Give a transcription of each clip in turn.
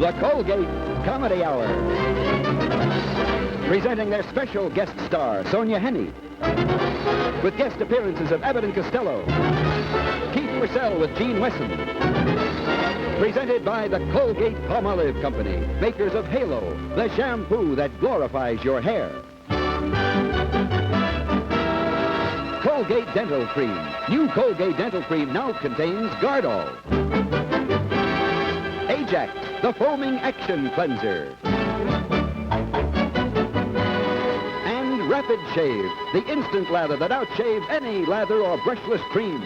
the Colgate Comedy Hour. Presenting their special guest star, Sonia Henie, with guest appearances of Abbot Costello, Keefe Braselle with Gene Wesson. Presented by the Colgate Palmolive Company, makers of Halo, the shampoo that glorifies your hair. Colgate Dental Cream. New Colgate Dental Cream now contains Gardol. Ajax, the foaming action cleanser. And Rapid Shave, the instant lather that outshaves any lather or brushless cream.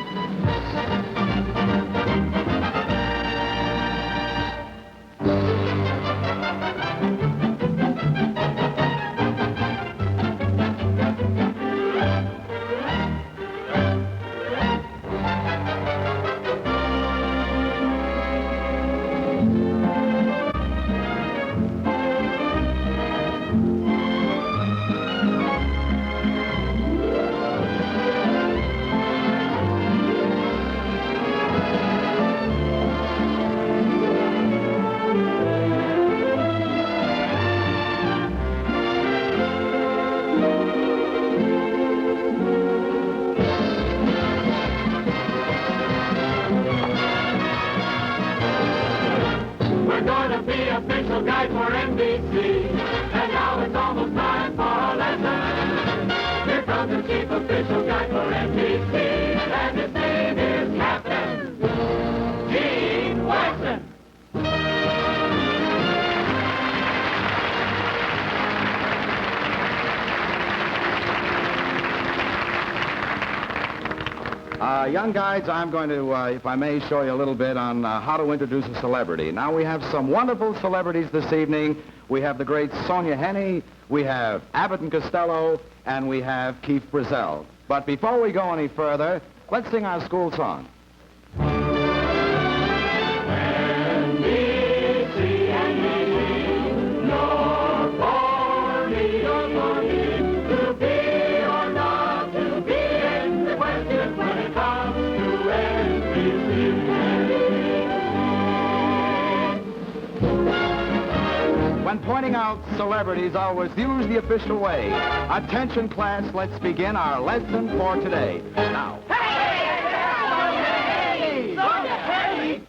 Official guide for NBC, and now it's almost time for a lesson. Here comes the chief official guide for NBC, and his name is Captain Gene Wesson. Young guides, I'm going to, if I may, show you a little bit on how to introduce a celebrity. Now, we have some wonderful celebrities this evening. We have the great Sonia Henie, we have Abbot and Costello, and we have Keefe Braselle. But before we go any further, let's sing our school song. When pointing out celebrities, always use the official way. Attention, class, let's begin our lesson for today. Now. Hey! Sonia Henie!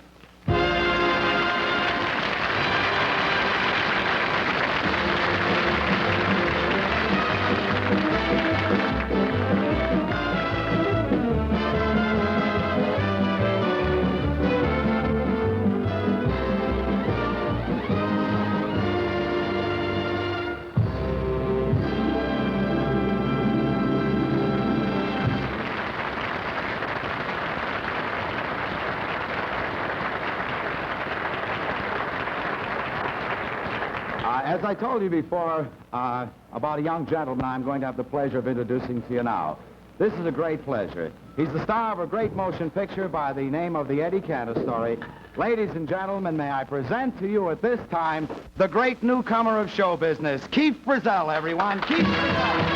As I told you before about a young gentleman I'm going to have the pleasure of introducing to you now. This is a great pleasure. He's the star of a great motion picture by the name of The Eddie Cantor Story. Ladies and gentlemen, may I present to you at this time the great newcomer of show business, Keefe Braselle, everyone. Keefe Braselle.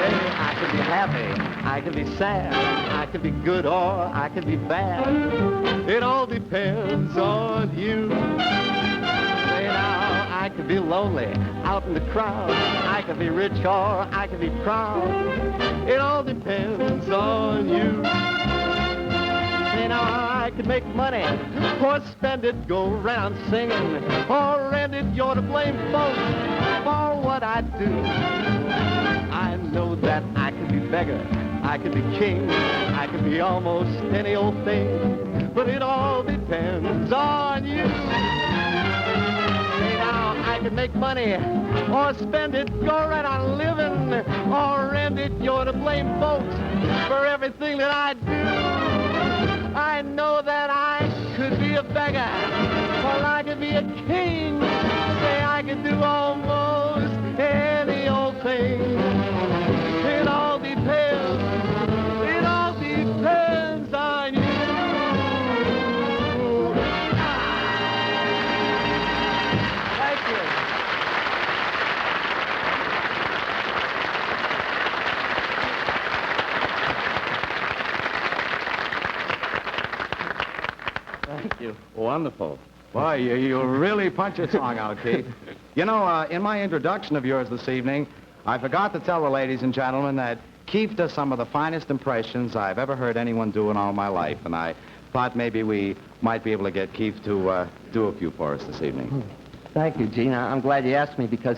I could be happy, I could be sad, I could be good or I could be bad. It all depends on you. Say now, I could be lonely out in the crowd. I could be rich or I could be proud. It all depends on you. Say now, I could make money or spend it, go around singing, or rent it. You're to blame, folks, for what I do. I know that I could be beggar, I could be king, I could be almost any old thing, but it all depends on you. Say now, I could make money or spend it, go right on living, or rent it. You're to blame, folks, for everything that I do. I know that I could be a beggar, or I could be a king. Say I could do almost any old thing. It all depends on you. Thank you. Wonderful. Boy, you really punch your song out, Keith. You know, in my introduction of yours this evening, I forgot to tell the ladies and gentlemen that Keefe does some of the finest impressions I've ever heard anyone do in all my life, and I thought maybe we might be able to get Keefe to do a few for us this evening. Thank you, Gene. I'm glad you asked me because,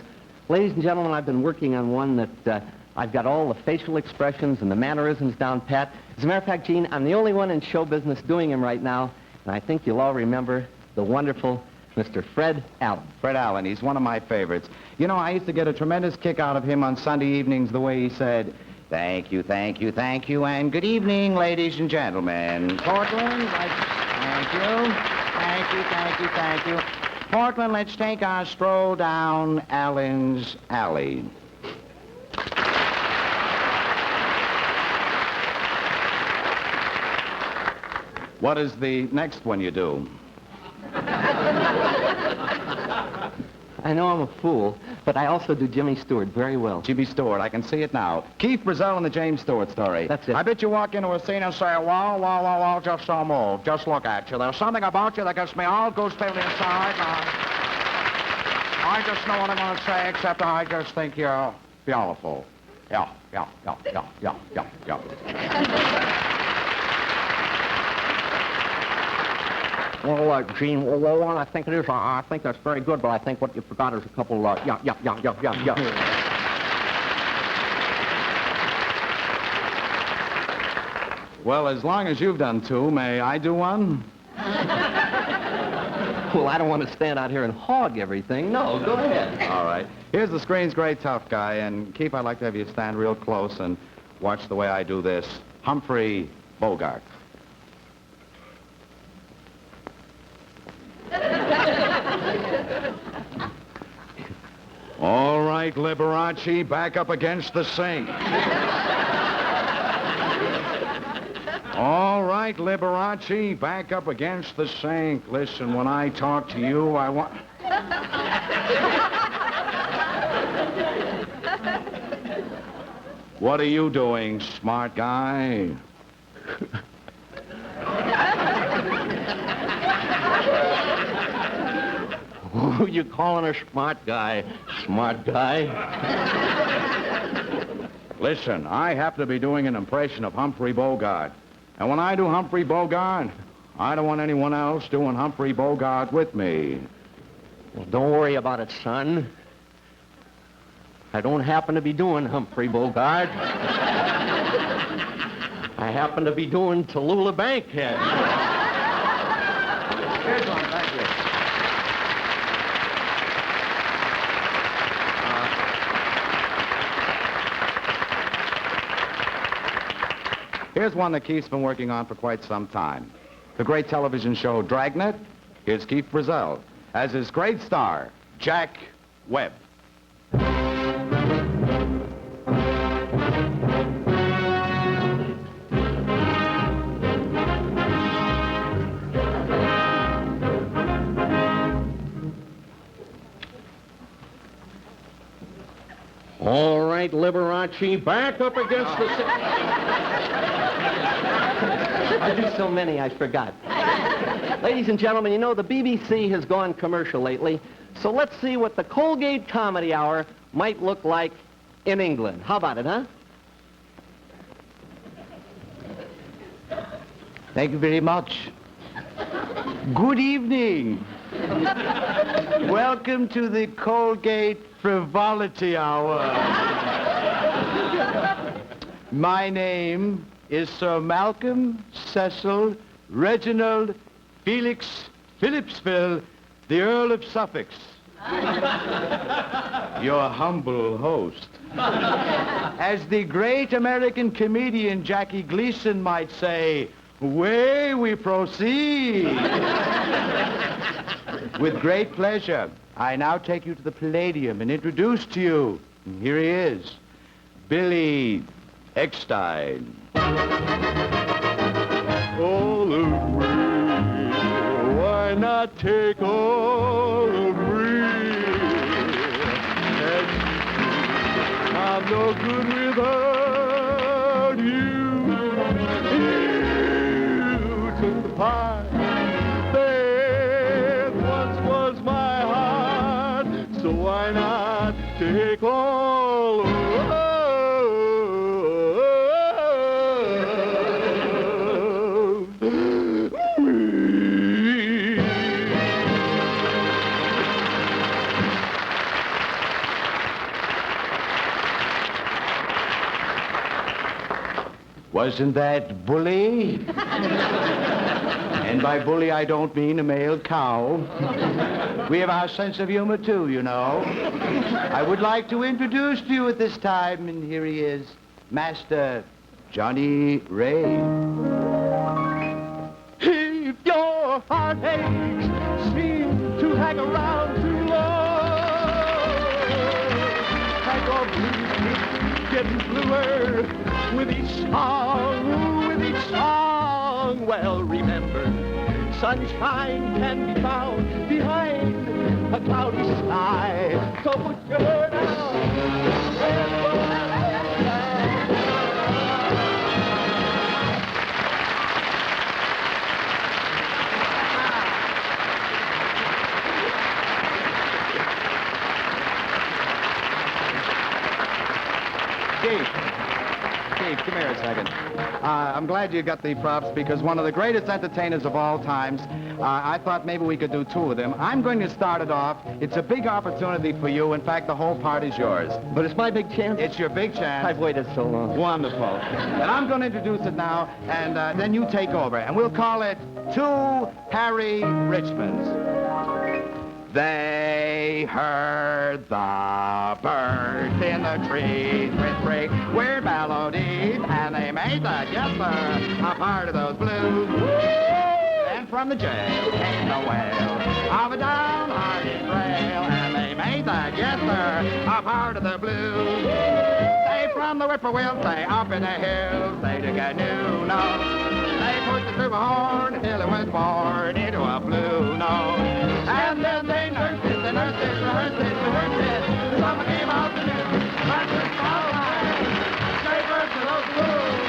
ladies and gentlemen, I've been working on one that I've got all the facial expressions and the mannerisms down pat. As a matter of fact, Gene, I'm the only one in show business doing him right now, and I think you'll all remember the wonderful Mr. Fred Allen. Fred Allen, he's one of my favorites. You know, I used to get a tremendous kick out of him on Sunday evenings the way he said, "Thank you, thank you, thank you, and good evening, ladies and gentlemen. Portland, thank you, thank you, thank you, thank you. Portland, let's take our stroll down Allen's Alley." What is the next one you do? I know I'm a fool, but I also do Jimmy Stewart very well. Jimmy Stewart, I can see it now. Keefe, Braselle, and the James Stewart story. That's it. I bet you walk into a scene and say, "Wow, wow, wow, wow, just don't move. Just look at you. There's something about you that gets me all goose-pimply inside. I just know what I'm going to say, except I just think you're beautiful." Yeah. Well, Gene, well, I think it is. I think that's very good, but I think what you forgot is a couple, yeah. Well, as long as you've done two, may I do one? Well, I don't want to stand out here and hog everything. No, go ahead. All right. Here's the screen's great tough guy, and Keith, I'd like to have you stand real close and watch the way I do this. Humphrey Bogart. All right, Liberace, back up against the sink. All right, Liberace, back up against the sink. Listen, when I talk to you, I want... What are you doing, smart guy? Who you calling a smart guy? Smart guy? Listen, I happen to be doing an impression of Humphrey Bogart. And when I do Humphrey Bogart, I don't want anyone else doing Humphrey Bogart with me. Well, don't worry about it, son. I don't happen to be doing Humphrey Bogart. I happen to be doing Tallulah Bankhead. Here's one, thank you. Here's one that Keith's been working on for quite some time. The great television show Dragnet. Here's Keefe Braselle as his great star, Jack Webb. All right, Liberace, back up against the... I do so many, I forgot. Ladies and gentlemen, you know the BBC has gone commercial lately, so let's see what the Colgate Comedy Hour might look like in England. How about it, huh? Thank you very much. Good evening. Welcome to the Colgate Frivolity Hour. My name is Sir Malcolm Cecil Reginald Felix Phillipsville, the Earl of Suffolk. Your humble host. As the great American comedian Jackie Gleason might say, away we proceed. With great pleasure, I now take you to the Palladium and introduce to you, here he is, Billy Eckstein. All of me, why not take all of me? I'm no good without you. You took the pie, not take all. Wasn't that bully? And by bully, I don't mean a male cow. We have our sense of humor, too, you know. I would like to introduce to you at this time, and here he is, Master Johnny Ray. If your heartaches seem to hang around too long, and your blues keep getting bluer with each song, well, remember, sunshine can be found behind a cloudy sky. So put your head out. Keefe, come here a second. I'm glad you got the props because one of the greatest entertainers of all times, I thought maybe we could do two of them. I'm going to start it off. It's a big opportunity for you. In fact, the whole part is yours. But it's my big chance. It's your big chance. I've waited so long. Wonderful. And I'm going to introduce it now, and then you take over. And we'll call it Two Harry Richmonds. They heard the birds in the trees with great weird melodies, and they made the jester a part of those blues. And from the jail came the wail of a downhearted trail, and they made the jester a part of the blues. They from the whippoorwill say up in the hills, they took a new note. They pushed it through a horn until it was born into a blue note. And then they nursed it, they nursed it, rehearsed it, rehearsed it. Summer came out the new, but it's all right. They burst to those blues.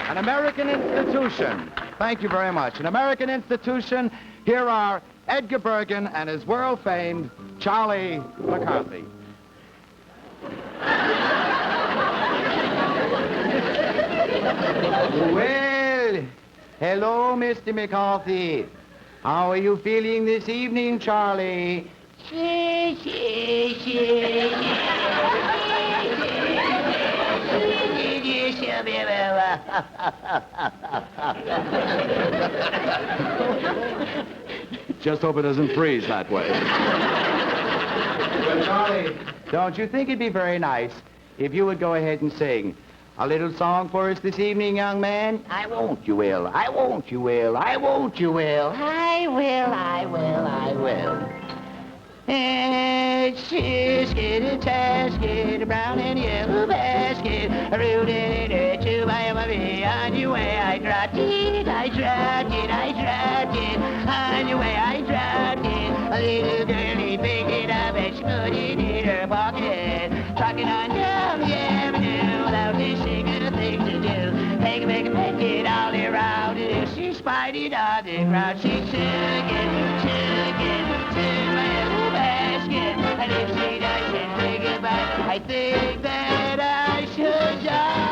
An American institution. Thank you very much. An American institution. Here are Edgar Bergen and his world-famed Charlie McCarthy. Well, hello, Mr. McCarthy. How are you feeling this evening, Charlie? Just hope it doesn't freeze that way. Well, Charlie, don't you think it'd be very nice if you would go ahead and sing a little song for us this evening, young man? I won't, you will. I won't, you will. I won't, you will. I will, I will, I will. Basket, tasket, brown and yellow basket, rooted into my mummy. On your way I dropped it, I dropped it, I dropped it. On your way I dropped it. A little girlie picked it up and she put it in her pocket. Trucking on down the avenue without this single thing to do. Make it all around. And if she spied it on the ground, she took it to my little basket. And if she doesn't bring it back, I think that I should die.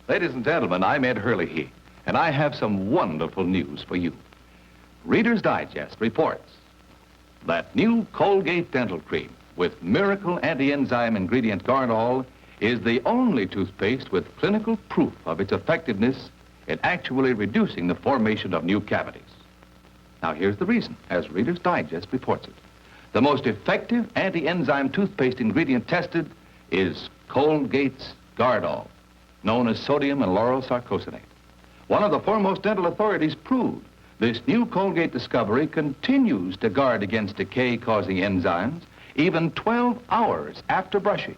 Ladies and gentlemen, I'm Ed Hurley, and I have some wonderful news for you. Reader's Digest reports that new Colgate dental cream with miracle anti-enzyme ingredient Garnol is the only toothpaste with clinical proof of its effectiveness in actually reducing the formation of new cavities. Now, here's the reason, as Reader's Digest reports it. The most effective anti-enzyme toothpaste ingredient tested is Colgate's Garnol, known as sodium and lauryl sarcosinate. One of the foremost dental authorities proved this new Colgate discovery continues to guard against decay-causing enzymes even 12 hours after brushing.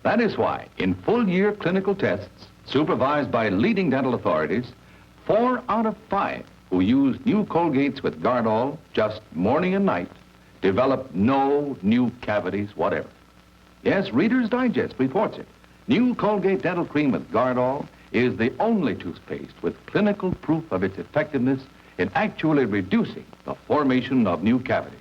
That is why, in full-year clinical tests, supervised by leading dental authorities, 4 out of 5 who use new Colgates with Gardol just morning and night develop no new cavities whatever. Yes, Reader's Digest reports it. New Colgate Dental Cream with Gardol is the only toothpaste with clinical proof of its effectiveness in actually reducing the formation of new cavities.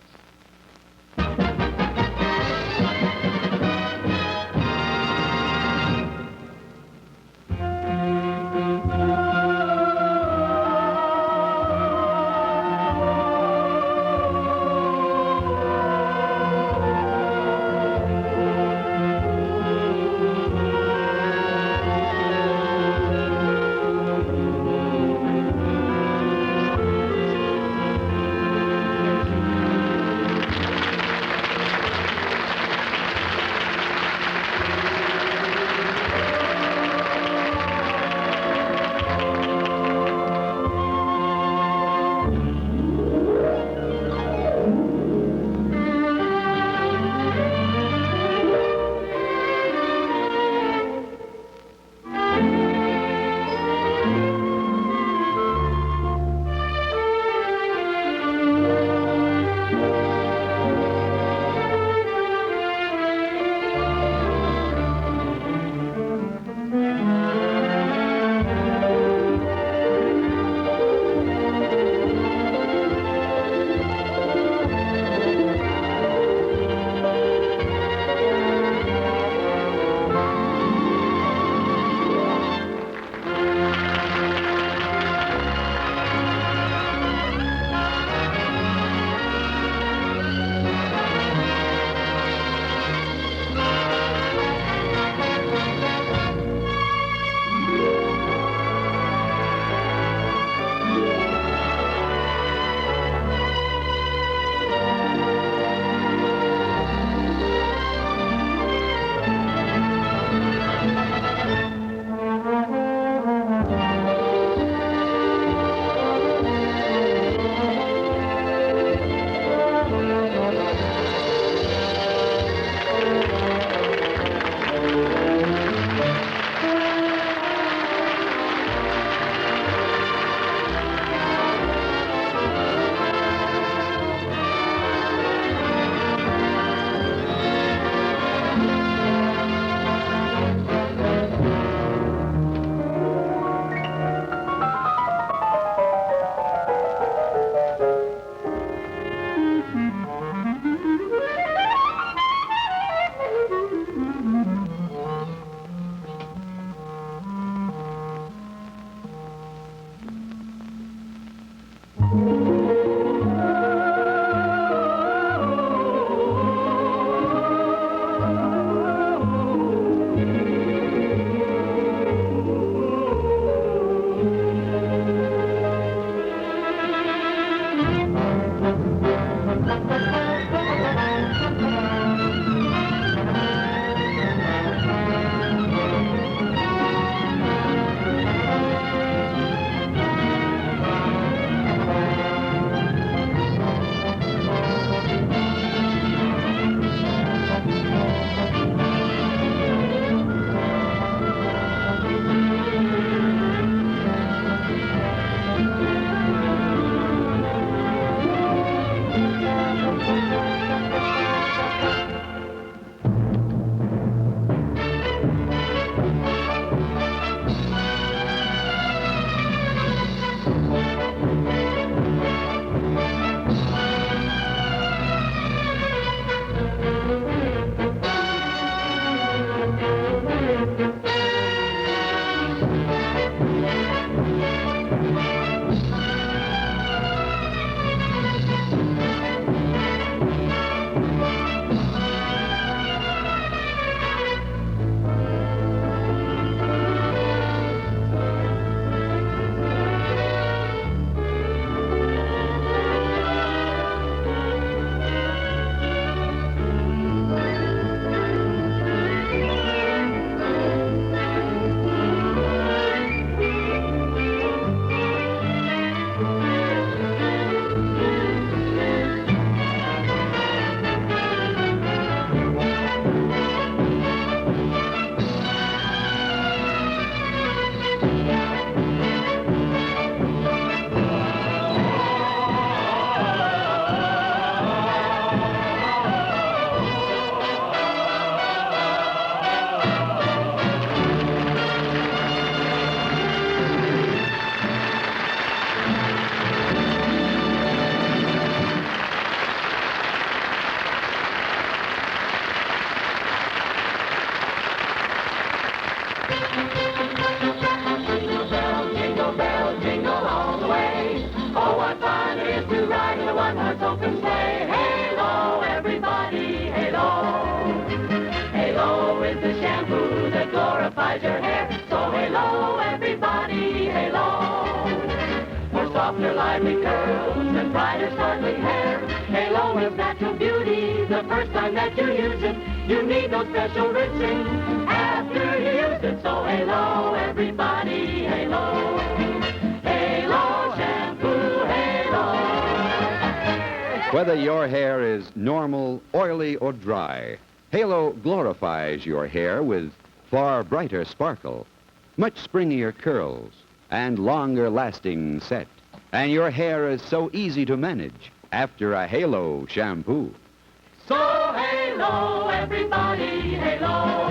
softer, lively curls and brighter, sparkling hair. Halo is natural beauty. The first time that you use it, you need no special rinsing after you use it. So Halo, everybody, Halo. Halo shampoo, Halo. Whether your hair is normal, oily, or dry, Halo glorifies your hair with far brighter sparkle, much springier curls, and longer-lasting set. And your hair is so easy to manage after a Halo shampoo. So Halo, everybody, Halo.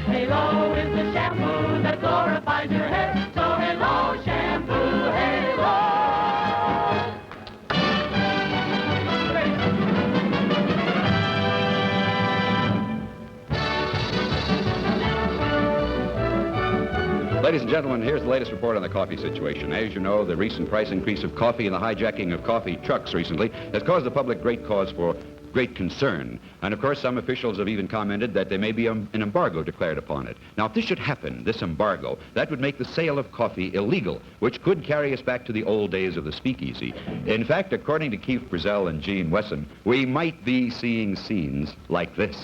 Halo is the shampoo that glorifies your hair. So Halo shampoo, Halo. Ladies and gentlemen, here's the latest report on the coffee situation. As you know, the recent price increase of coffee and the hijacking of coffee trucks recently has caused the public great cause for great concern. And of course, some officials have even commented that there may be an embargo declared upon it. Now, if this should happen, this embargo, that would make the sale of coffee illegal, which could carry us back to the old days of the speakeasy. In fact, according to Keefe, Braselle, and Wesson, we might be seeing scenes like this.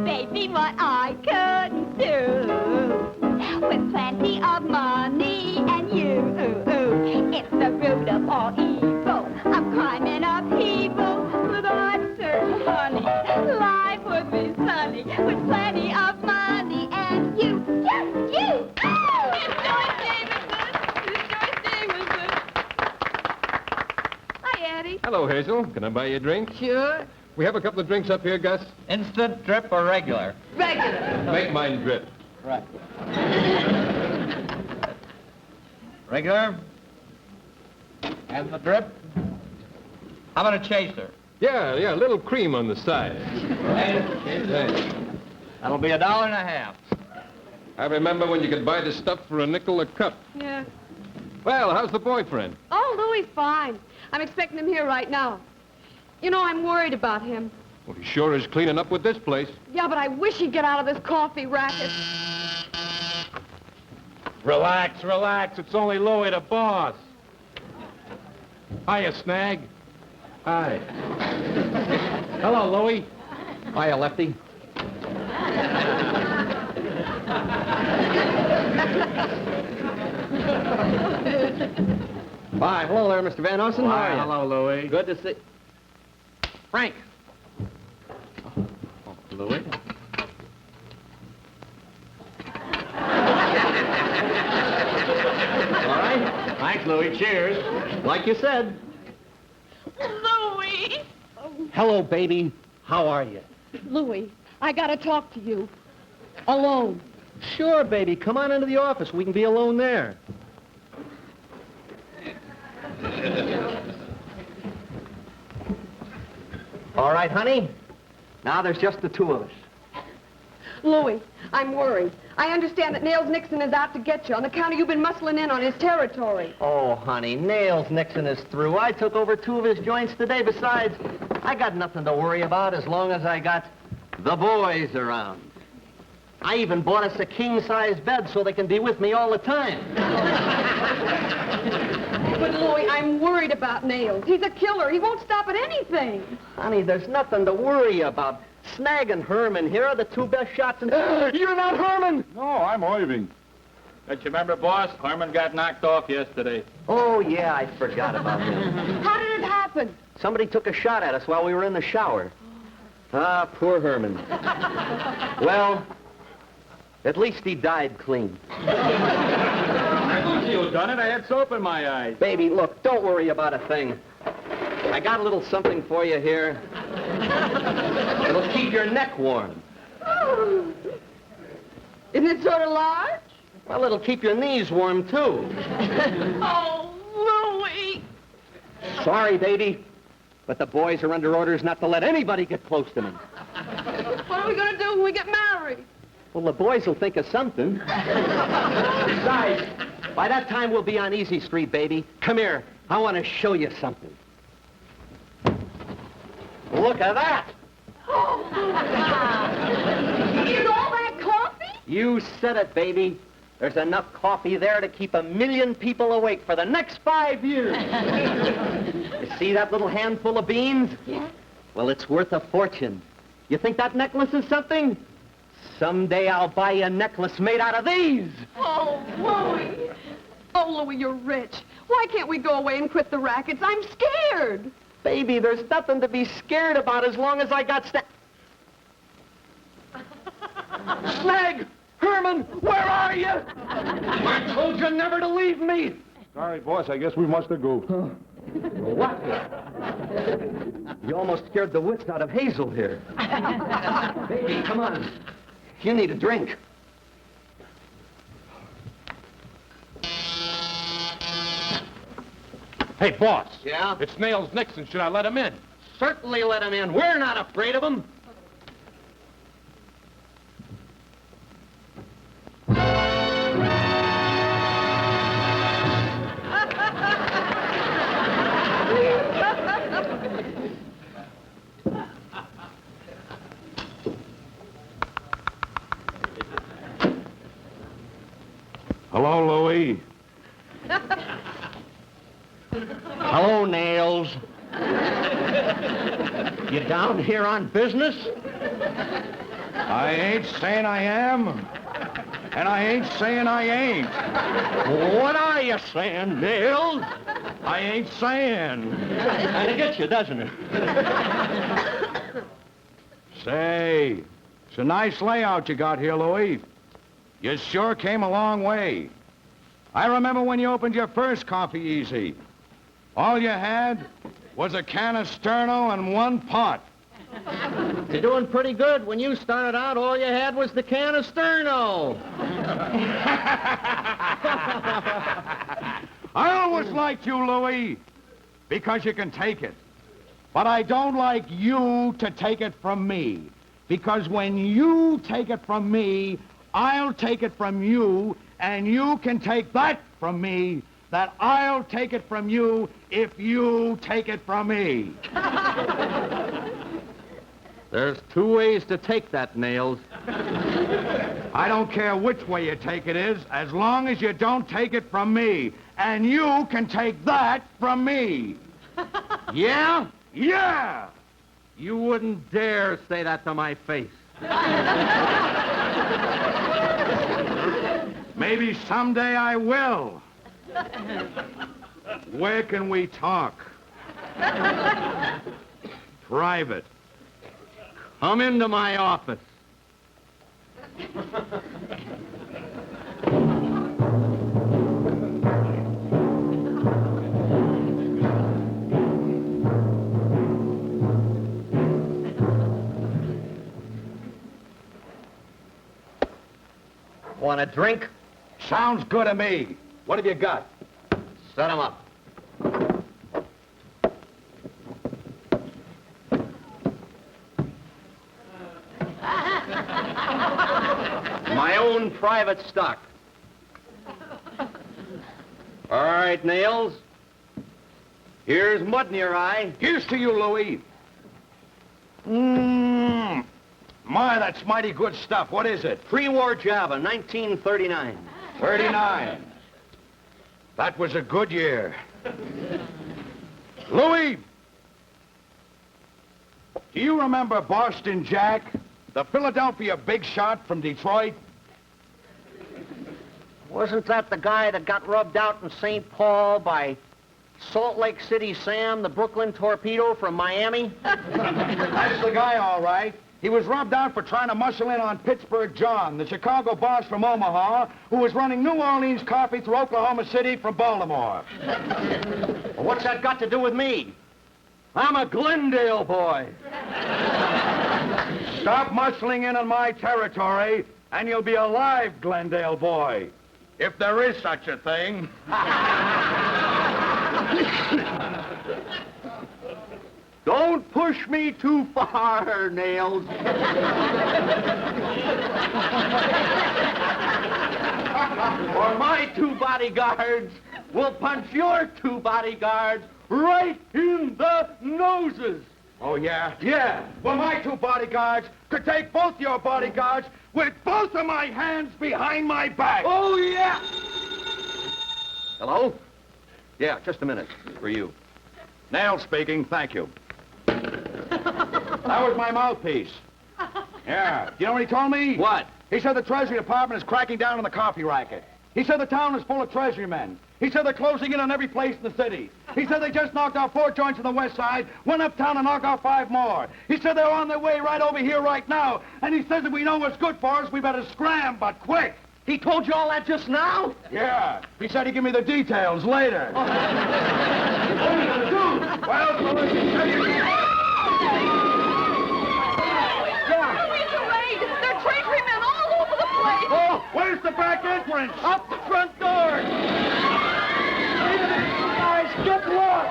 Baby, what I couldn't do with plenty of money and you. It's the root of all evil. I'm climbing upheaval, but I'm certain, honey, life would be sunny with plenty of money and you, just you. Oh, it's Joyce Davidson. It's Joyce Davidson. Hi, Eddie. Hello, Hazel. Can I buy you a drink? Sure. We have a couple of drinks up here, Gus. Instant, drip, or regular? Regular. Make mine drip. Right. Regular? And the drip? How about a chaser? Yeah, a little cream on the side. That'll be $1.50. I remember when you could buy this stuff for a nickel a cup. Yeah. Well, how's the boyfriend? Oh, Louie's fine. I'm expecting him here right now. You know, I'm worried about him. Well, he sure is cleaning up with this place. Yeah, but I wish he'd get out of this coffee racket. Relax, relax. It's only Louie, the boss. Hiya, Snag. Hi. Hello, Louie. Hiya, Lefty. Hi, hello there, Mr. Van Ossen. How are you? Hello, Louie. Good to see... Frank. Louie. All right. Thanks, Louie. Cheers. Like you said. Louie! Hello, baby. How are you? Louie, I gotta talk to you. Alone. Sure, baby. Come on into the office. We can be alone there. All right, honey. Now there's just the two of us. Louie, I'm worried. I understand that Nails Nixon is out to get you on account of you've been muscling in on his territory. Oh, honey, Nails Nixon is through. I took over 2 of his joints today. Besides, I got nothing to worry about as long as I got the boys around. I even bought us a king-size bed so they can be with me all the time. But, Louie, I'm worried about Nails. He's a killer. He won't stop at anything. Honey, there's nothing to worry about. Snag and Herman here are the 2 best shots in... You're not Herman! No, I'm Irving. Don't you remember, boss? Herman got knocked off yesterday. Oh, yeah, I forgot about him. How did it happen? Somebody took a shot at us while we were in the shower. Ah, poor Herman. Well, at least he died clean. I told you who done it. I had soap in my eyes. Baby, look, don't worry about a thing. I got a little something for you here. It'll keep your neck warm. Oh. Isn't it sort of large? Well, it'll keep your knees warm, too. Oh, Louie. Sorry, baby, but the boys are under orders not to let anybody get close to me. What are we going to do when we get married? Well, the boys will think of something. Besides, by that time, we'll be on Easy Street, baby. Come here. I want to show you something. Look at that. Is all that coffee? You said it, baby. There's enough coffee there to keep 1 million people awake for the next 5 years. You see that little handful of beans? Yeah? Well, it's worth a fortune. You think that necklace is something? Someday I'll buy you a necklace made out of these. Oh, Louie. Oh, Louie, you're rich. Why can't we go away and quit the rackets? I'm scared. Baby, there's nothing to be scared about as long as I got Snag! Herman, where are you? I told you never to leave me. Sorry, boss. I guess we must have go. What? You almost scared the wits out of Hazel here. Baby, come on. You need a drink. Hey, boss. Yeah? It's Nails Nixon. Should I let him in? Certainly let him in. We're not afraid of him. Hello, Louie. Hello, Nails. You down here on business? I ain't saying I am, and I ain't saying I ain't. What are you saying, Nails? I ain't saying. Kind of gets you, doesn't it? Say, it's a nice layout you got here, Louie. You sure came a long way. I remember when you opened your first Coffee Easy. All you had was a can of Sterno and 1 pot. You're doing pretty good. When you started out, all you had was the can of Sterno. I always liked you, Louie, because you can take it. But I don't like you to take it from me. Because when you take it from me, I'll take it from you, and you can take that from me, that I'll take it from you if you take it from me. There's 2 ways to take that, Nails. I don't care which way you take it is, as long as you don't take it from me. And you can take that from me. Yeah? Yeah! You wouldn't dare say that to my face. Maybe someday I will. Where can we talk? Private. Come into my office. Want a drink? Sounds good to me. What have you got? Set 'em up. My own private stock. All right, Nails. Here's mud in your eye. Here's to you, Louie. My, that's mighty good stuff. What is it? Pre-war Java, 1939. 39. That was a good year. Louie! Do you remember Boston Jack, the Philadelphia big shot from Detroit? Wasn't that the guy that got rubbed out in St. Paul by Salt Lake City Sam, the Brooklyn torpedo from Miami? That's the guy, all right. He was rubbed out for trying to muscle in on Pittsburgh John, the Chicago boss from Omaha, who was running New Orleans coffee through Oklahoma City from Baltimore. Well, what's that got to do with me? I'm a Glendale boy. Stop muscling in on my territory, and you'll be a live Glendale boy, if there is such a thing. Don't push me too far, Nails. Or my 2 bodyguards will punch your 2 bodyguards right in the noses. Oh, yeah? Yeah. Well, my 2 bodyguards could take both your bodyguards with both of my hands behind my back. Oh, yeah. Hello? Yeah, just a minute. For you. Nail speaking, thank you. That was my mouthpiece. Yeah. You know what he told me? What? He said the Treasury Department is cracking down on the coffee racket. He said the town is full of Treasury men. He said they're closing in on every place in the city. He said they just knocked out 4 joints on the west side, went uptown and knocked out 5 more. He said they're on their way right over here right now. And he says if we know what's good for us, we better scram, but quick. He told you all that just now? Yeah. He said he'd give me the details later. What are you going to do? Well, so let's just tell you... Oh, where's the back entrance? Up the front door! Guys, get lost!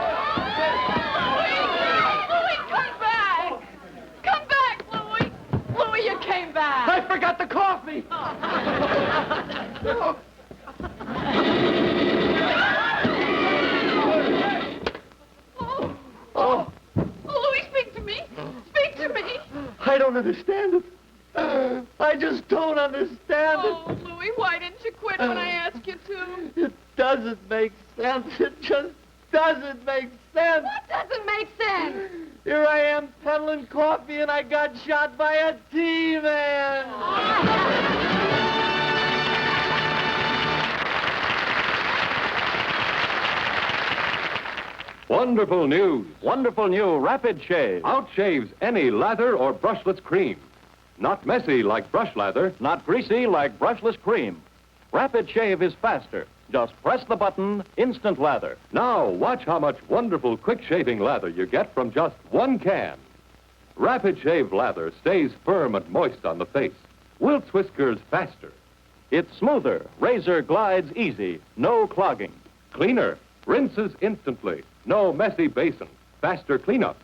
Louis, come back! Come back, Louis! Louis, you came back! I forgot the coffee! Oh, Louis, speak to me! Speak to me! I don't understand it. I just don't understand Oh, it. Louis, why didn't you quit when I asked you to? It doesn't make sense. It just doesn't make sense. What doesn't make sense? Here I am peddling coffee and I got shot by a T-man. Wonderful news. Wonderful new Rapid Shave. Outshaves any lather or brushless cream. Not messy like brush lather. Not greasy like brushless cream. Rapid Shave is faster. Just press the button, instant lather. Now watch how much wonderful quick shaving lather you get from just 1 can. Rapid Shave lather stays firm and moist on the face. Wilts whiskers faster. It's smoother. Razor glides easy. No clogging. Cleaner. Rinses instantly. No messy basin. Faster cleanup.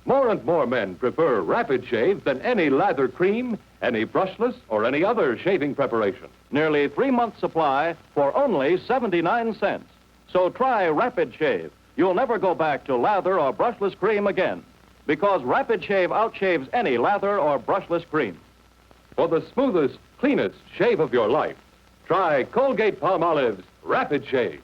More and more men prefer Rapid Shave than any lather cream, any brushless, or any other shaving preparation. Nearly 3 months' supply for only 79 cents. So try Rapid Shave. You'll never go back to lather or brushless cream again, because Rapid Shave outshaves any lather or brushless cream. For the smoothest, cleanest shave of your life, try Colgate Palmolive's Rapid Shave.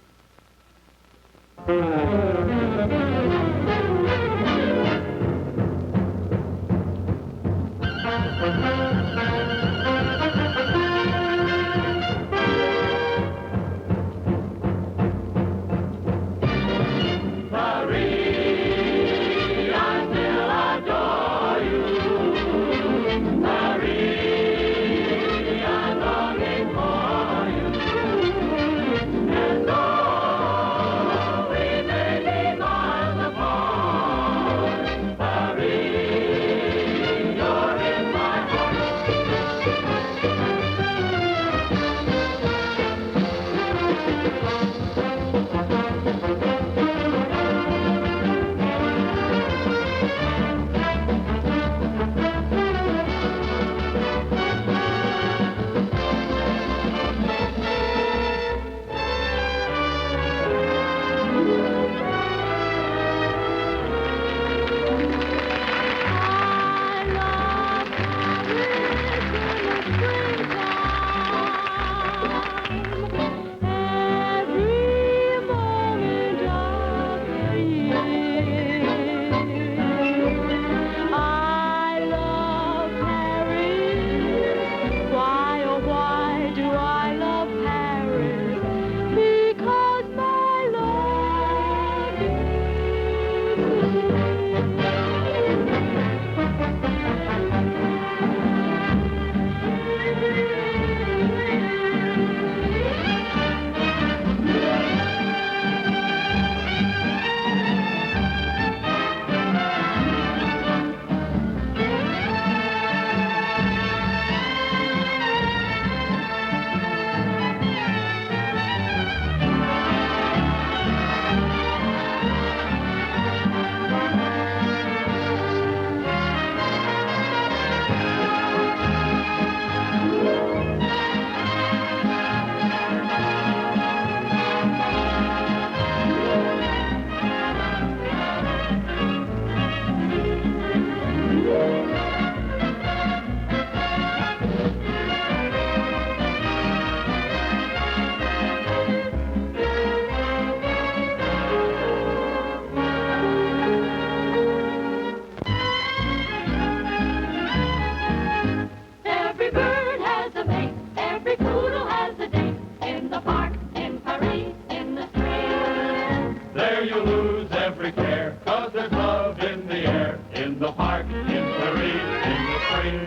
you'll lose every care, 'cause there's love in the air, in the park, in Paris, in the spring.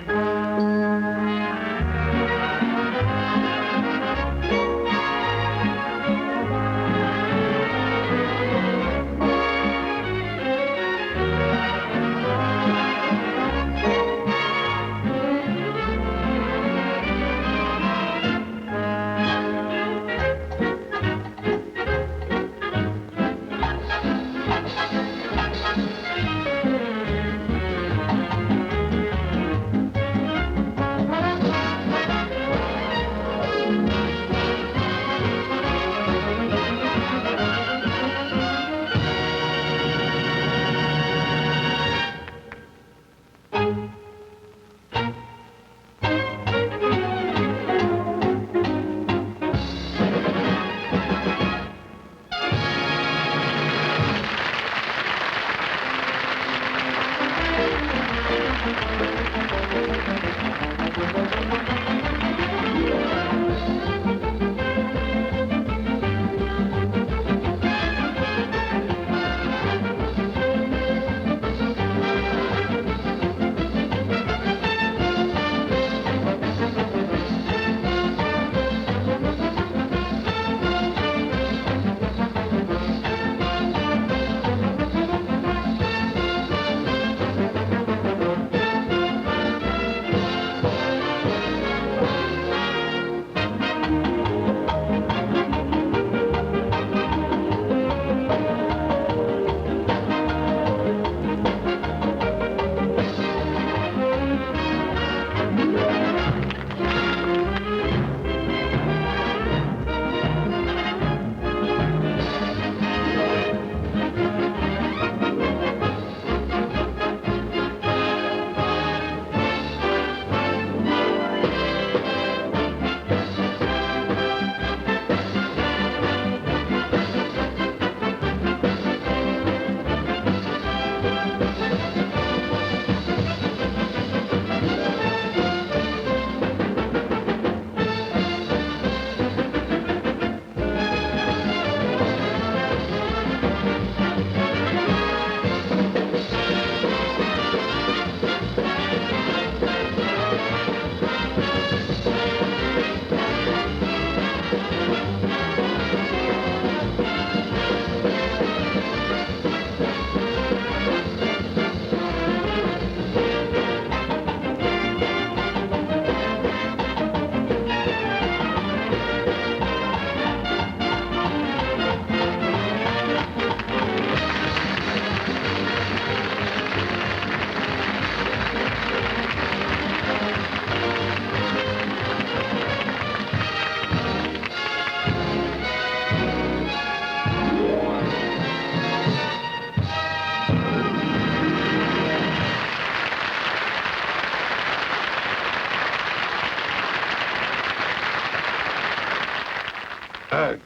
Ugh,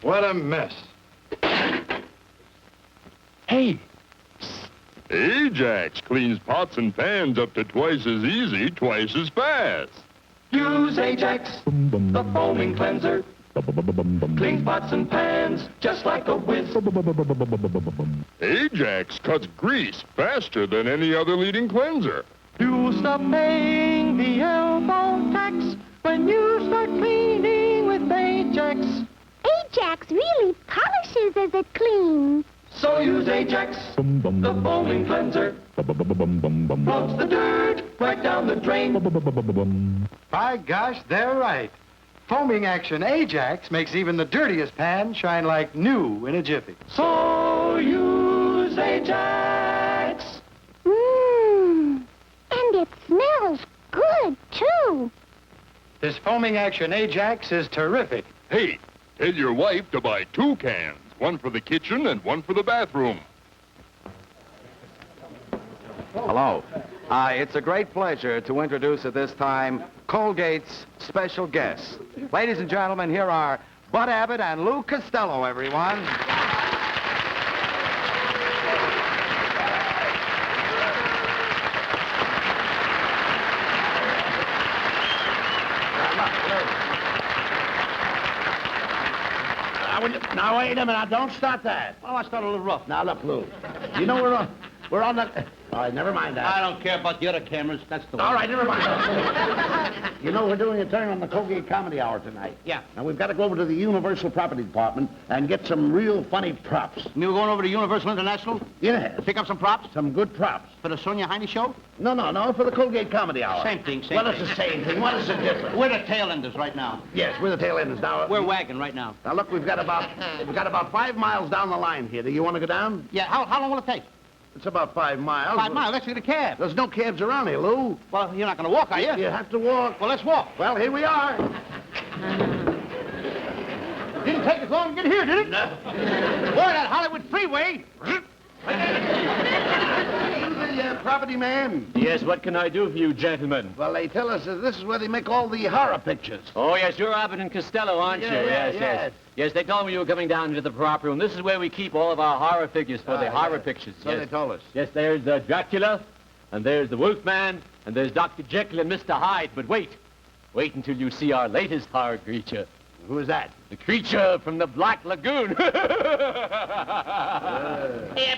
what a mess. Hey. Ajax cleans pots and pans up to twice as easy, twice as fast. Use Ajax, the foaming cleanser. Cleans pots and pans just like a whiz. Ajax cuts grease faster than any other leading cleanser. You'll stop paying the elbow tax when you start cleaning with Ajax. Ajax really polishes as it cleans. So use Ajax, the foaming cleanser. Floats the dirt right down the drain. By gosh, they're right. Foaming action Ajax makes even the dirtiest pan shine like new in a jiffy. So use Ajax. Mmm. And it smells good, too. This foaming action Ajax is terrific. Hey, tell your wife to buy 2 cans, one for the kitchen and one for the bathroom. Hello. It's a great pleasure to introduce at this time Colgate's special guests. Ladies and gentlemen, here are Bud Abbott and Lou Costello, everyone. Now, wait a minute. Now, don't start that. Oh, I started a little rough. Now, look, Lou. You know we're on the... All right, never mind that. I don't care about the other cameras. That's the one. All right, never mind. You know, we're doing a turn on the Colgate Comedy Hour tonight. Yeah. Now, we've got to go over to the Universal Property Department and get some real funny props. You mean we're going over to Universal International? Yes. Pick up some props? Some good props. For the Sonia Henie show? No, for the Colgate Comedy Hour. Same thing. Well, it's the same thing. What is the difference? We're the tail enders right now. Yes, we're the tail enders. Now, We're wagging right now. Now, look, we've got about 5 miles down the line here. Do you want to go down? Yeah, how long will it take? It's about 5 miles. 5 miles. Let's get a cab. There's no cabs around here, Lou. Well, you're not going to walk, are you? You have to walk. Well, let's walk. Well, here we are. Didn't take us long to get here, did it? No. Boy, that Hollywood freeway. The property man. Yes, what can I do for you, gentlemen? Well, they tell us that this is where they make all the horror pictures. Oh, yes, you're Abbot Costello, aren't you? Yes. Yes, they told me you were coming down into the prop room. This is where we keep all of our horror figures for the horror pictures. So they told us. Yes, there's Dracula, and there's the Wolfman, and there's Dr. Jekyll and Mr. Hyde. But wait until you see our latest horror creature. Who is that? The creature from the Black Lagoon. Hey,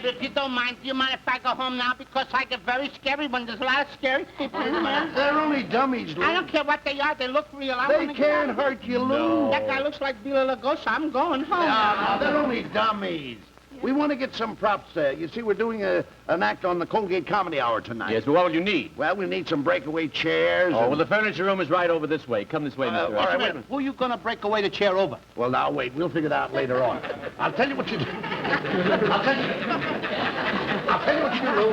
but if you don't mind, do you mind if I go home now? Because I get very scary when there's a lot of scary people in there. They're only dummies, Lou. I don't care what they are. They look real. They can't hurt you, Lou. That guy looks like Bela Lugosi. I'm going home. No, they're only dummies. We want to get some props there. You see, we're doing an act on the Colgate Comedy Hour tonight. Yes, but what will you need? Well, we need some breakaway chairs. Oh, well, the furniture room is right over this way. Come this way, Mr. All right, wait a minute. Who are you going to break away the chair over? Well, now, wait. We'll figure that out later on. I'll tell you what you do. I'll tell you what you do, Lou.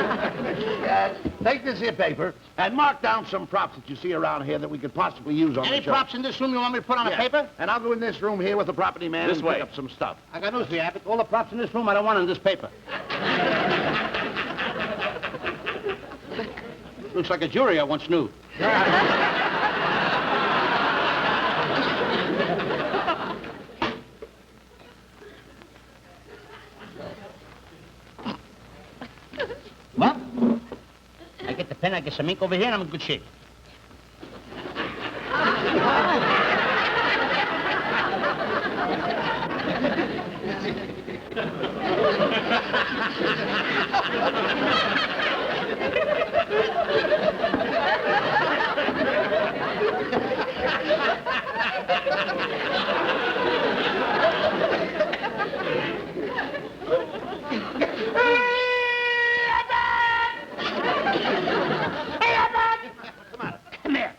Take this here paper and mark down some props that you see around here that we could possibly use on the show. Any props in this room you want me to put on a paper? And I'll go in this room here with the property man This and way. pick up some stuff. I got news for you, Abbott. All the props in this room I don't want on this paper. Looks like a jury I once knew. Well, I get the pen, I get some ink over here, and I'm in good shape.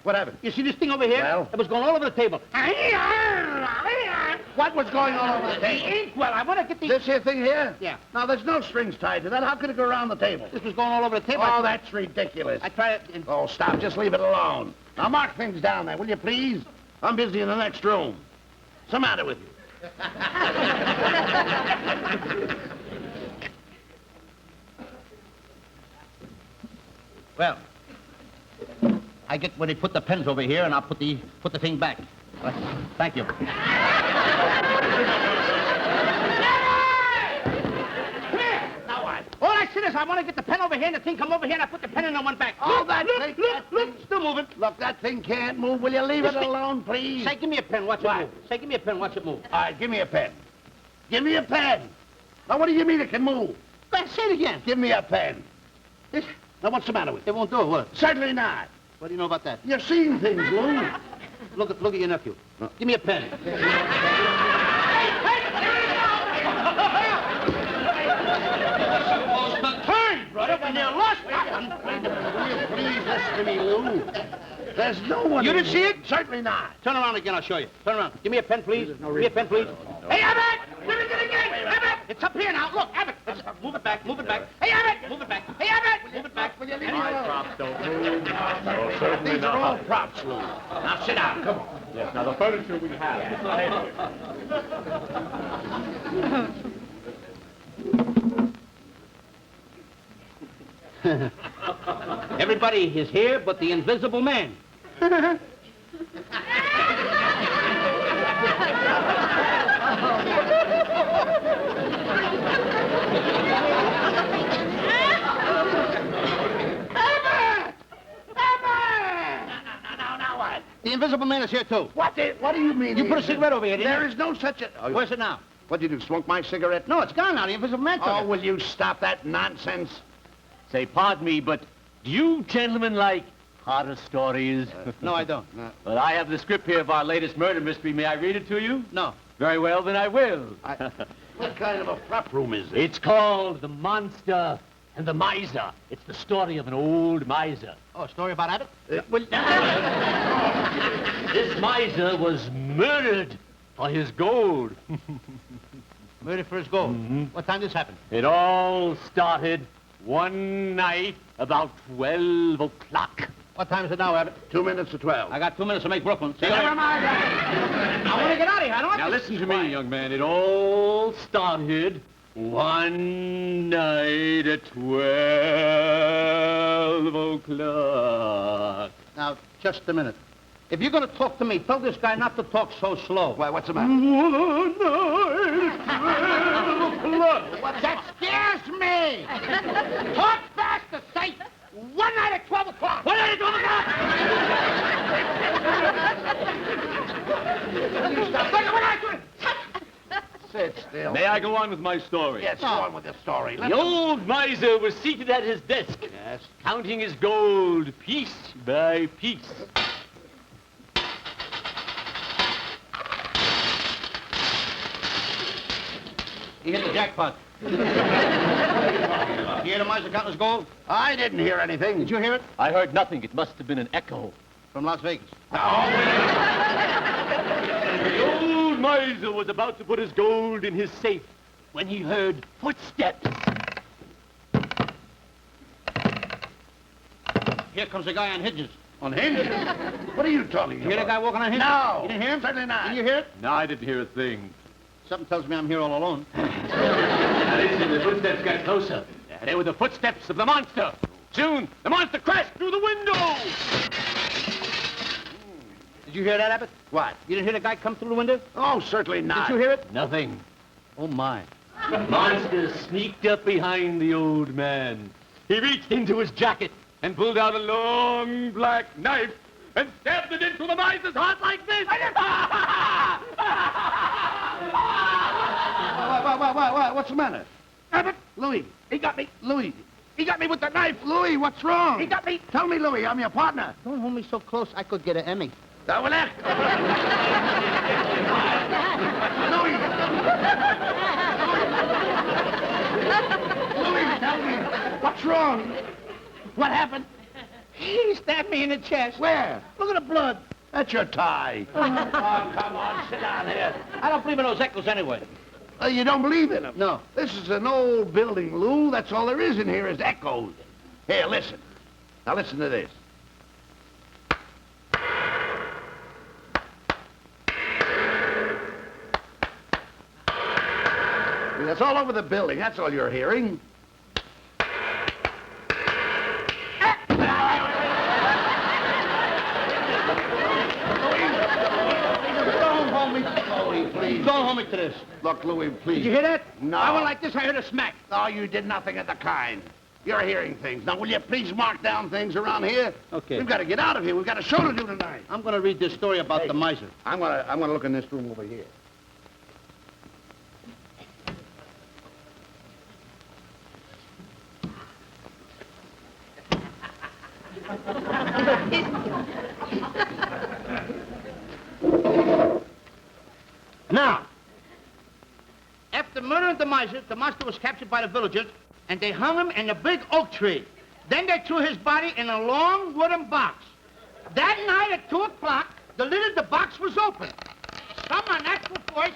What happened? You see this thing over here? Well? It was going all over the table. What was going on over the table? The inkwell. I want to get the... This here thing here? Yeah. Now, there's no strings tied to that. How could it go around the table? This was going all over the table. Oh, that's ridiculous. I tried it and... Oh, stop. Just leave it alone. Now, mark things down there, will you, please? I'm busy in the next room. What's the matter with you? Well, I get where they put the pens over here, and I'll put the thing back. Thank you. Come here! Now what? All I said is I want to get the pen over here, and the thing come over here, and I put the pen in and one back. Oh, Look, still moving. Look, that thing can't move. Will you leave it alone, please? Say, give me a pen, watch it move. Say, give me a pen, watch it move. All right, give me a pen. Give me a pen. Now, what do you mean it can move? Go ahead, say it again. Give me a pen. Now, what's the matter with it? It won't do it, will it? Certainly not. What do you know about that? You've seen things, Lou. Look at your nephew. Give me a pen. Turn, brother, when you're lost. Will you please listen to me, Lou? There's no one. You didn't see it? Certainly not. Turn around again, I'll show you. Turn around. Give me a pen, please. Give me a pen, please. Hey, Abbott! Give it again! Abbott! It's up here now. Look, Abbott. Move it back, move it back. Hey, Abbott! Move it back. Hey, Abbott! Move it back. Will you leave My props don't move. No, certainly These are all not. props, Lou. Now, sit down. Come on. Yes, now the furniture we have. Everybody is here but the invisible man. Now what? The invisible man is here, too. What do you mean? You put a cigarette over here, didn't There you? is no such a... Where's it now? What'd you do, smoke my cigarette? No, it's gone now. The invisible man took Oh, it. will you stop that nonsense? Say, pardon me, but do you gentlemen like horror stories? No, I don't. No. Well, I have the script here of our latest murder mystery. May I read it to you? No. Very well, then I will. What kind of a prep room is this? It's called The Monster and the Miser. It's the story of an old miser. Oh, a story about Abbott? This miser was murdered for his gold. Murder for his gold. What time did this happen? It all started one night about 12 o'clock. What time is it now, Abbott? 2 minutes to 12. I got 2 minutes to make Brooklyn. See you Never later. mind that. I want to get out of here. I don't want Now to... listen to me, young man. It all started one night at 12 o'clock. Now, just a minute. If you're going to talk to me, tell this guy not to talk so slow. Why, what's the matter? One night at 12 o'clock. That scares me! Talk faster, say! One night at 12 o'clock! One night at 12 o'clock! Sit still. May I go on with my story? Yes, go on with the story. The old miser was seated at his desk, counting his gold piece by piece. He hit the jackpot. You hear the miser counting his gold? I didn't hear anything. Did you hear it? I heard nothing. It must have been an echo. From Las Vegas. The old miser was about to put his gold in his safe when he heard footsteps. Here comes a guy on hinges. On hinges? What are you talking You hear about? that guy walking on hinges? No. You didn't hear him? Certainly not. Did you hear it? No, I didn't hear a thing. Something tells me I'm here all alone. Now listen, the footsteps got closer. They were the footsteps of the monster. Soon, the monster crashed through the window. Did you hear that, Abbott? What? You didn't hear the guy come through the window? Oh, certainly not. Did you hear it? Nothing. Oh, my. The monster sneaked up behind the old man. He reached into his jacket and pulled out a long black knife and stabbed it into the miser's heart like this. What's the matter? Abbott, Louis, he got me. Louis, he got me with the knife. Louis, what's wrong? He got me. Tell me, Louis, I'm your partner. Don't hold me so close, I could get an Emmy. Now, will that? Louis, tell me, what's wrong? What happened? He stabbed me in the chest. Where? Look at the blood. That's your tie. Oh, come on, sit down here. I don't believe in those echoes anyway. You don't believe in them? No. This is an old building, Lou. That's all there is in here is echoes. Here, listen. Now listen to this. That's all over the building. That's all you're hearing. Don't hold me. Louis, please. Don't hold me to this. Look, Louis, please. Did you hear that? No. I went like this, I heard a smack. No, you did nothing of the kind. You're hearing things. Now, will you please mark down things around here? Okay. We've got to get out of here. We've got a show to do tonight. I'm going to read this story about the miser. I'm gonna look in this room over here. Now, after murdering the miser, the monster was captured by the villagers, and they hung him in a big oak tree. Then they threw his body in a long wooden box. That night at 2 o'clock, the lid of the box was open. Some unnatural voice...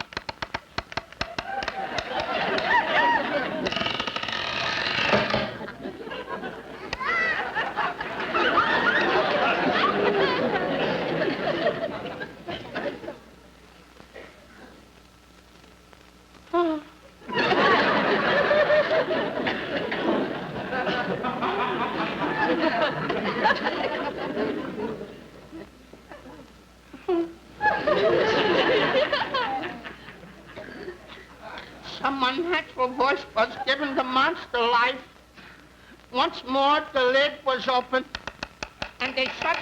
Some unnatural voice was giving the monster life. Once more, the lid was open, and they shut...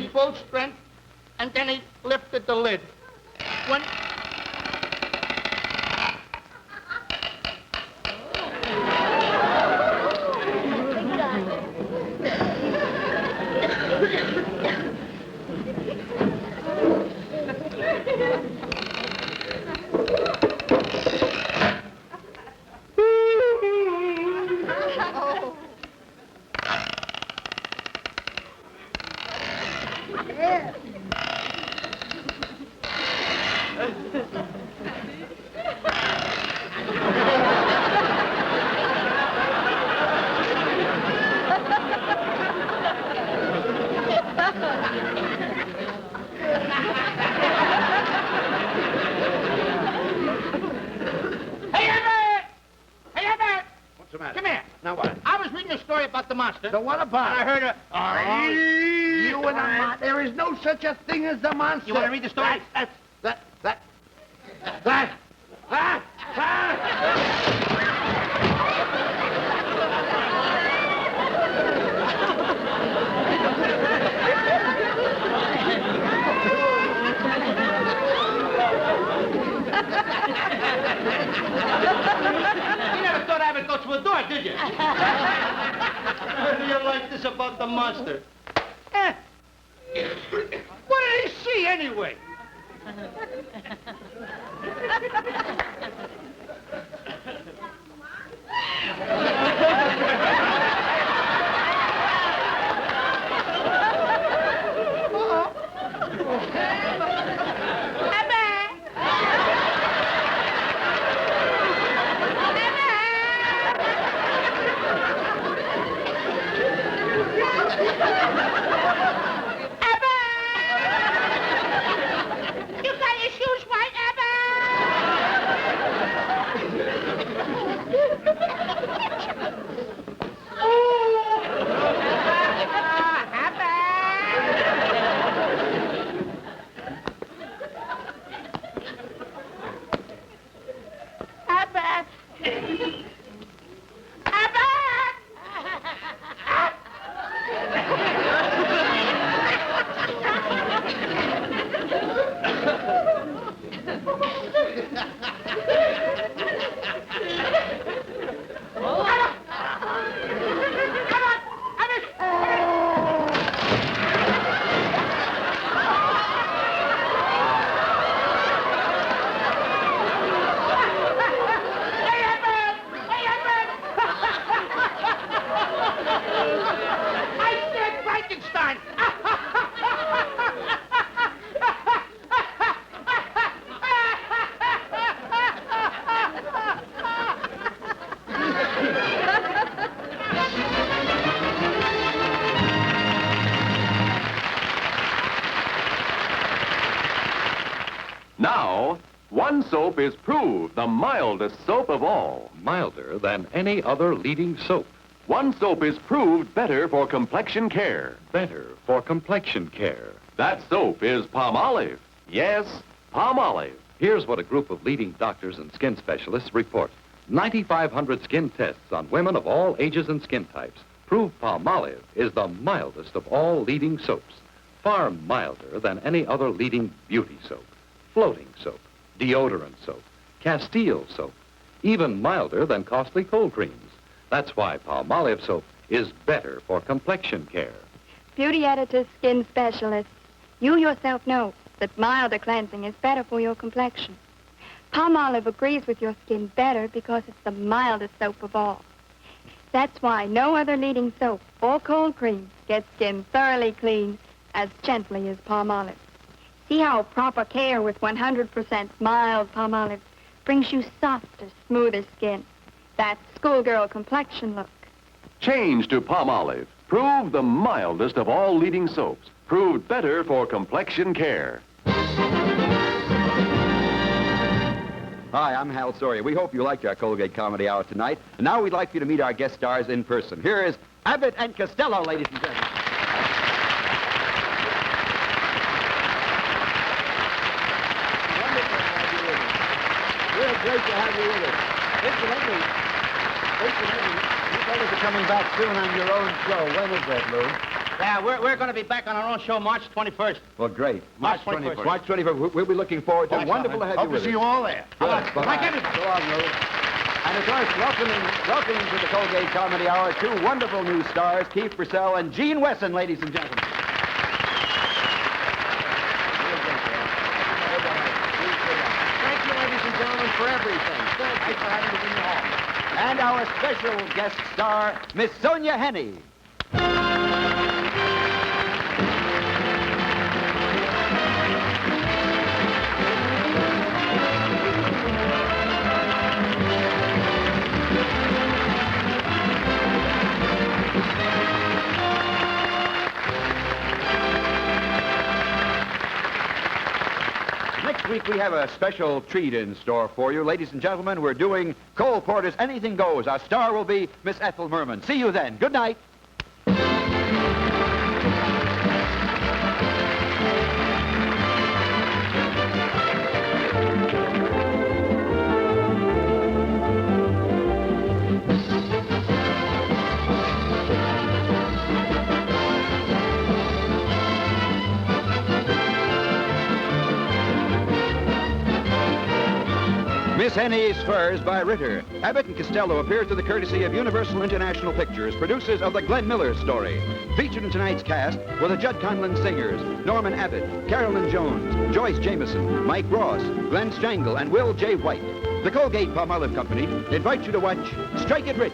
in full strength, and then he lifted the lid. When... So what about I heard it? You and a monster. There is no such a thing as the monster. You want to read the story? You never thought Abbott go through a door, did you? Do you like this about the monster? What did he see, anyway? Now, one soap is proved the mildest soap of all. Milder than any other leading soap. One soap is proved better for complexion care. Better for complexion care. That soap is Palmolive. Yes, Palmolive. Here's what a group of leading doctors and skin specialists report. 9,500 skin tests on women of all ages and skin types prove Palmolive is the mildest of all leading soaps. Far milder than any other leading beauty soap, floating soap, deodorant soap, Castile soap, even milder than costly cold creams. That's why Palmolive soap is better for complexion care. Beauty editors, skin specialists, you yourself know that milder cleansing is better for your complexion. Palmolive agrees with your skin better because it's the mildest soap of all. That's why no other leading soap or cold cream gets skin thoroughly clean as gently as Palmolive. See how proper care with 100% mild Palmolive brings you softer, smoother skin. That schoolgirl complexion look. Change to Palmolive. Proved the mildest of all leading soaps. Proved better for complexion care. Hi, I'm Hal Sawyer. We hope you liked our Colgate Comedy Hour tonight. And now we'd like you to meet our guest stars in person. Here is Abbott and Costello, ladies and gentlemen. We're great to have you with us. Incidentally, you fellas are coming back soon on your own show. When is that, Lou? Yeah, we're going to be back on our own show March 21st. Well, great. March 21st. March 21st. We'll be looking forward to it. Wonderful to have Hope you to with see us. you all there. Good. Like Bye-bye. everybody. So long, Lou. And of course, welcoming to the Colgate Comedy Hour, two wonderful new stars, Keefe, Braselle, and Gene Wesson, ladies and gentlemen. Thank you, ladies and gentlemen, for everything. Thank you for having us in your home. And our special guest star, Miss Sonia Henie. Next week, we have a special treat in store for you. Ladies and gentlemen, we're doing Cole Porter's Anything Goes. Our star will be Miss Ethel Merman. See you then. Good night. Miss Hennie's Furs by Ritter. Abbot and Costello appears to the courtesy of Universal International Pictures, producers of The Glenn Miller Story. Featured in tonight's cast were the Judd Conlon Singers, Norman Abbott, Carolyn Jones, Joyce Jameson, Mike Ross, Glenn Strangle, and Will J. White. The Colgate Palmolive Company invites you to watch Strike It Rich.